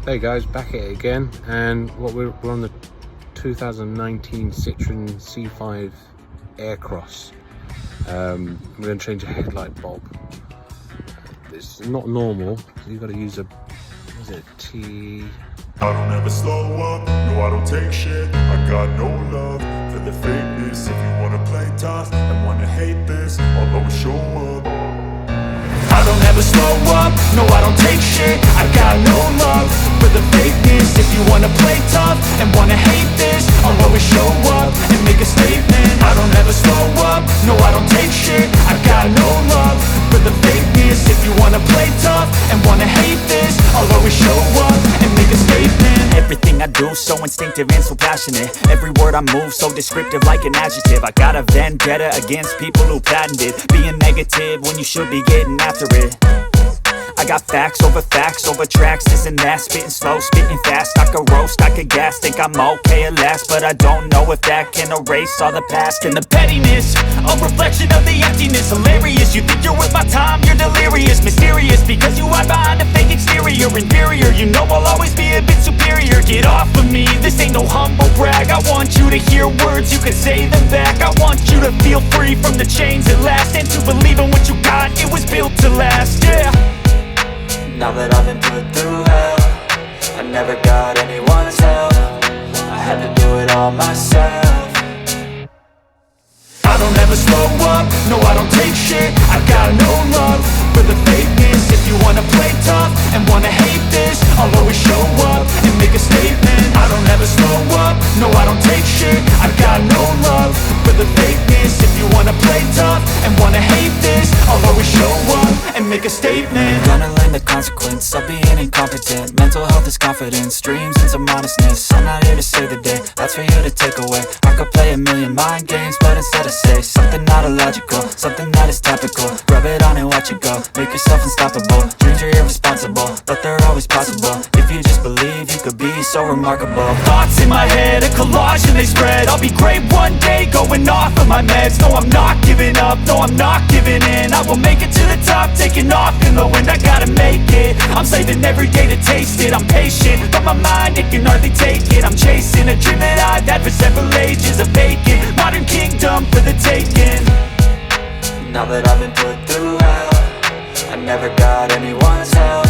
Hey guys, back at it again, and we're on the 2019 Citroen C5 Aircross. I'm going to change a headlight bulb. It's not normal, so you've got to use a, what is it, T... I don't ever slow up, no I don't take shit. I got no love for the fakeness. If you wanna play tough and wanna hate this, I'll always show up. I don't ever slow up, no I don't take shit. I got no love for the fakeness. If you wanna play tough and wanna hate this, I'll always show up and make a statement. I don't ever slow up, no I don't take shit. I got no love for the fakeness. If you wanna play tough and wanna hate this, I'll always show up and make a statement. Everything I do so instinctive and so passionate. Every word I move so descriptive like an adjective. I got a vendetta against people who patented being negative when you should be getting after it. I got facts over tracks, this and that. Spitting slow, spitting fast. I could roast, I could gas. Think I'm okay at last, but I don't know if that can erase all the past. And the pettiness, a reflection of the emptiness. Hilarious, you think you're worth my time, you're delirious. Mysterious, because you hide behind a fake exterior. Inferior, you know I'll always be a bit superior. Get off of me, this ain't no humble brag. I want you to hear words, you can say them back. I want you to feel free from the chains at last, and to believe in what you got, it was built to last, yeah. Now that I've been put through hell, I never got anyone's help. I had to do it all myself. I don't ever slow up, no I don't take shit. I got no love for the fakeness. If you wanna play tough and wanna hate this, I'll always show up and make a statement. I don't ever slow up, no I don't take shit. I got no love for the fakeness. If you wanna play tough and wanna hate this, I'll always show up and make a statement. Gonna learn the consequence of being incompetent. Mental health is confidence, dreams and some modestness. I'm not here to save the day, that's for you to take away. I could play a million mind games, but instead I say something not illogical, something that is topical. Rub it on and watch it go, make yourself unstoppable. Dreams are irresponsible, but they're always possible. If you just believe, you could be so remarkable. Thoughts in my head, a collage and they spread. I'll be great one day, going off of my meds. No, I'm not giving up, no, I'm not giving in. I will make it to the top, taking off in the wind. I gotta make it, I'm saving every day to taste it. I'm patient, but my mind, it can hardly take it. I'm chasing a dream that I've had for several ages. A vacant, modern kingdom for the taking. Now that I've been put through hell, I never got anyone's help.